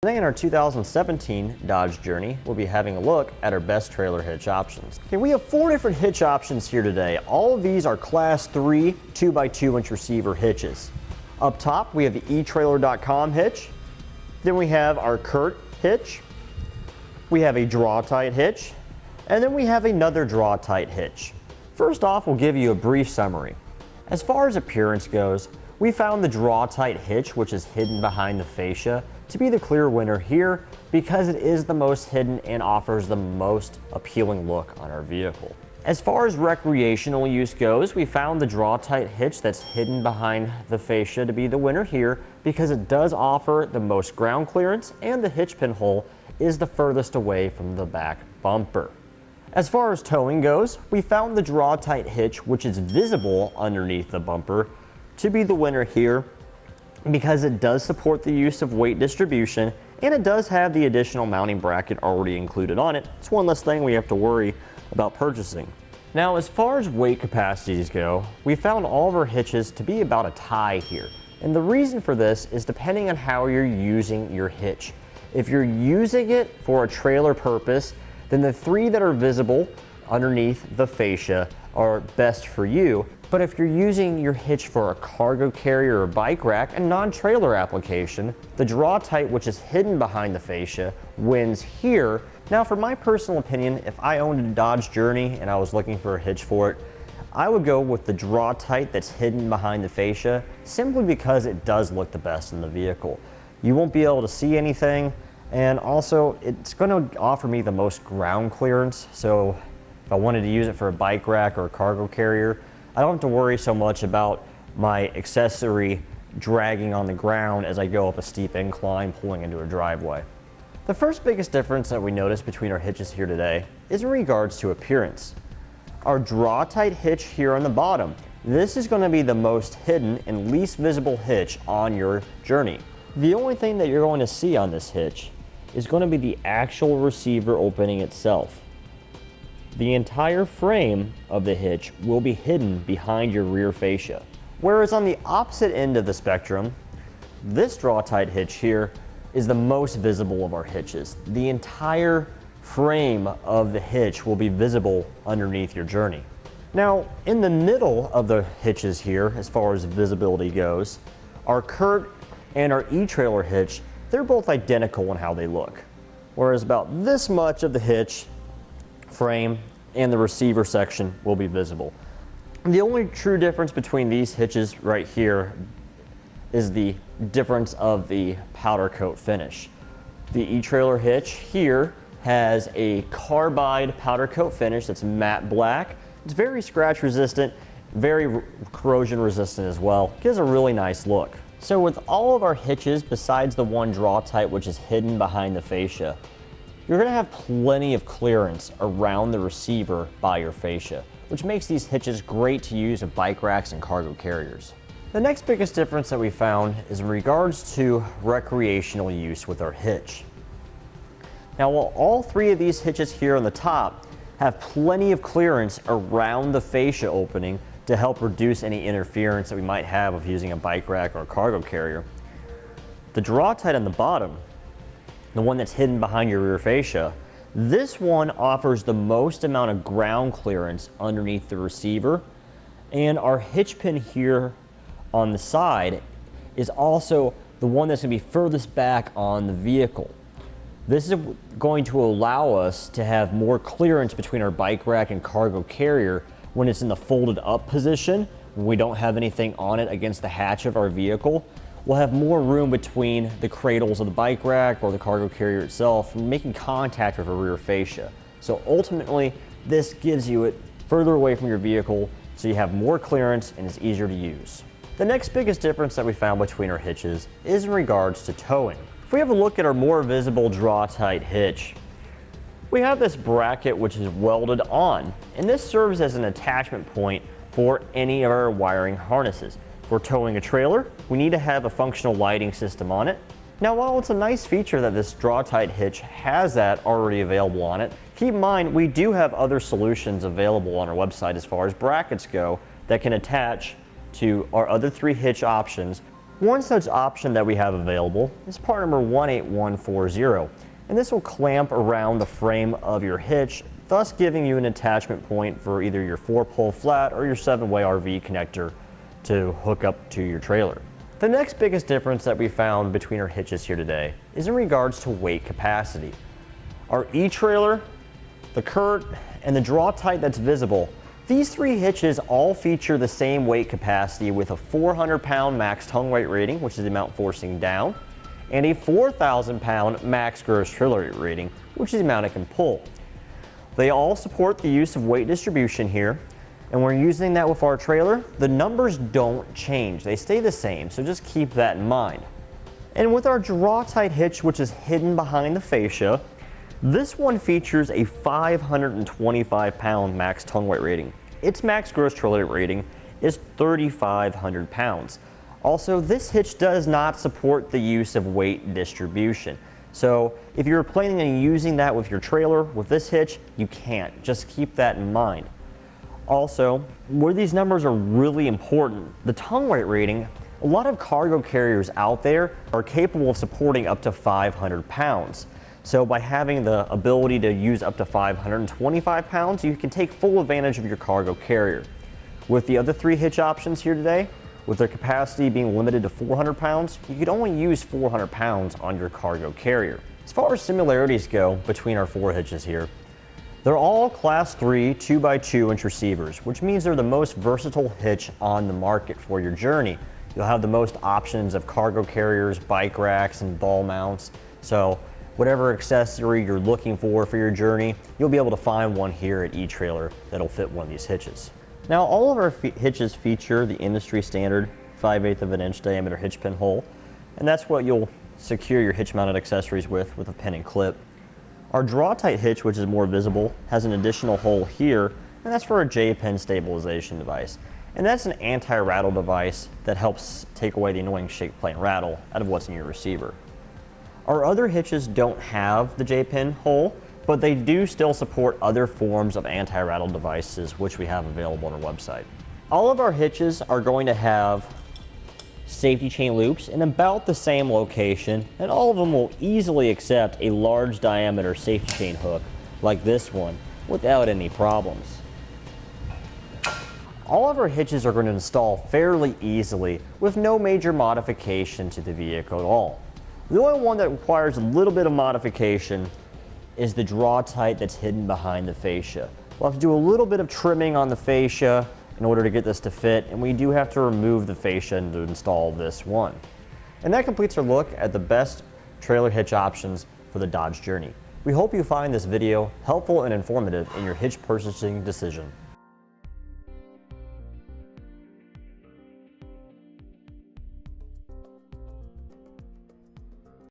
Today in our 2017 Dodge Journey, we'll be having a look at our best trailer hitch options. Okay, we have 4 different hitch options here today. All of these are Class 3 2x2 inch receiver hitches. Up top, we have the etrailer.com hitch. Then we have our CURT hitch. We have a Draw-Tite hitch. And then we have another Draw-Tite hitch. First off, we'll give you a brief summary. As far as appearance goes, we found the Draw-Tite hitch, which is hidden behind the fascia, to be the clear winner here because it is the most hidden and offers the most appealing look on our vehicle. As far as recreational use goes, we found the Draw-Tite hitch that's hidden behind the fascia to be the winner here because it does offer the most ground clearance and the hitch pin hole is the furthest away from the back bumper. As far as towing goes, we found the Draw-Tite hitch, which is visible underneath the bumper, to be the winner here because it does support the use of weight distribution and it does have the additional mounting bracket already included on it. It's one less thing we have to worry about purchasing. Now, as far as weight capacities go, we found all of our hitches to be about a tie here. And the reason for this is depending on how you're using your hitch. If you're using it for a trailer purpose, then the 3 that are visible underneath the fascia are best for you. But if you're using your hitch for a cargo carrier or bike rack, a non-trailer application, the Draw-Tite, which is hidden behind the fascia, wins here. Now, for my personal opinion, if I owned a Dodge Journey and I was looking for a hitch for it, I would go with the Draw-Tite that's hidden behind the fascia, simply because it does look the best in the vehicle. You won't be able to see anything, and also it's going to offer me the most ground clearance. So if I wanted to use it for a bike rack or a cargo carrier, I don't have to worry so much about my accessory dragging on the ground as I go up a steep incline pulling into a driveway. The first biggest difference that we notice between our hitches here today is in regards to appearance. Our Draw-Tite hitch here on the bottom, this is going to be the most hidden and least visible hitch on your Journey. The only thing that you're going to see on this hitch is going to be the actual receiver opening itself. The entire frame of the hitch will be hidden behind your rear fascia. Whereas on the opposite end of the spectrum, this Draw-Tite hitch here is the most visible of our hitches. The entire frame of the hitch will be visible underneath your Journey. Now, in the middle of the hitches here, as far as visibility goes, our CURT and our etrailer hitch, they're both identical in how they look. Whereas about this much of the hitch frame and the receiver section will be visible. The only true difference between these hitches right here is the difference of the powder coat finish. The etrailer hitch here has a carbide powder coat finish that's matte black. It's very scratch resistant, very corrosion resistant as well. Gives a really nice look. So with all of our hitches besides the one Draw-Tite, which is hidden behind the fascia, you're going to have plenty of clearance around the receiver by your fascia, which makes these hitches great to use with bike racks and cargo carriers. The next biggest difference that we found is in regards to recreational use with our hitch. Now, while all 3 of these hitches here on the top have plenty of clearance around the fascia opening to help reduce any interference that we might have with using a bike rack or a cargo carrier, the Draw-Tite on the bottom, the one that's hidden behind your rear fascia, this one offers the most amount of ground clearance underneath the receiver, and our hitch pin here on the side is also the one that's going to be furthest back on the vehicle. This is going to allow us to have more clearance between our bike rack and cargo carrier when it's in the folded up position, when we don't have anything on it against the hatch of our vehicle. We'll have more room between the cradles of the bike rack or the cargo carrier itself, making contact with a rear fascia. So ultimately, this gives you it further away from your vehicle, so you have more clearance and it's easier to use. The next biggest difference that we found between our hitches is in regards to towing. If we have a look at our more visible Draw-Tite hitch, we have this bracket which is welded on, and this serves as an attachment point for any of our wiring harnesses. If we're towing a trailer, we need to have a functional lighting system on it. Now, while it's a nice feature that this Draw-Tite hitch has that already available on it, keep in mind we do have other solutions available on our website as far as brackets go that can attach to our other 3 hitch options One such option that we have available is part number 18140, and this will clamp around the frame of your hitch, thus giving you an attachment point for either your 4-pole flat or your 7-way RV connector to hook up to your trailer. The next biggest difference that we found between our hitches here today is in regards to weight capacity. Our etrailer, the CURT, and the Draw-Tite that's visible, these 3 hitches all feature the same weight capacity with a 400-pound max tongue weight rating, which is the amount forcing down, and a 4,000-pound max gross trailer weight rating, which is the amount it can pull. They all support the use of weight distribution here, and we're using that with our trailer. The numbers don't change, they stay the same, so just keep that in mind. And with our Draw-Tite hitch, which is hidden behind the fascia, this one features a 525-pound max tongue weight rating. Its max gross trailer weight rating is 3,500 pounds. Also, this hitch does not support the use of weight distribution. So if you're planning on using that with your trailer, with this hitch, you can't. Just keep that in mind. Also, where these numbers are really important, the tongue weight rating, a lot of cargo carriers out there are capable of supporting up to 500 pounds. So by having the ability to use up to 525 pounds, you can take full advantage of your cargo carrier. With the other 3 hitch options here today, with their capacity being limited to 400 pounds, you could only use 400 pounds on your cargo carrier. As far as similarities go between our 4 hitches here, they're all class 3 2x2 inch receivers, which means they're the most versatile hitch on the market for your journey. You'll have the most options of cargo carriers, bike racks, and ball mounts. So whatever accessory you're looking for your journey, you'll be able to find one here at eTrailer that'll fit one of these hitches. Now, all of our hitches feature the industry standard 5/8 of an inch diameter hitch pin hole, and that's what you'll secure your hitch mounted accessories with a pin and clip. Our Draw-Tite hitch, which is more visible, has an additional hole here, and that's for a J-pin stabilization device. And that's an anti-rattle device that helps take away the annoying shake, play, and rattle out of what's in your receiver. Our other hitches don't have the J-pin hole, but they do still support other forms of anti-rattle devices, which we have available on our website. All of our hitches are going to have safety chain loops in about the same location, and all of them will easily accept a large diameter safety chain hook like this one without any problems. All of our hitches are going to install fairly easily with no major modification to the vehicle at all. The only one that requires a little bit of modification is the Draw-Tite that's hidden behind the fascia. We'll have to do a little bit of trimming on the fascia in order to get this to fit, and we do have to remove the fascia to install this one. And that completes our look at the best trailer hitch options for the Dodge Journey. We hope you find this video helpful and informative in your hitch purchasing decision.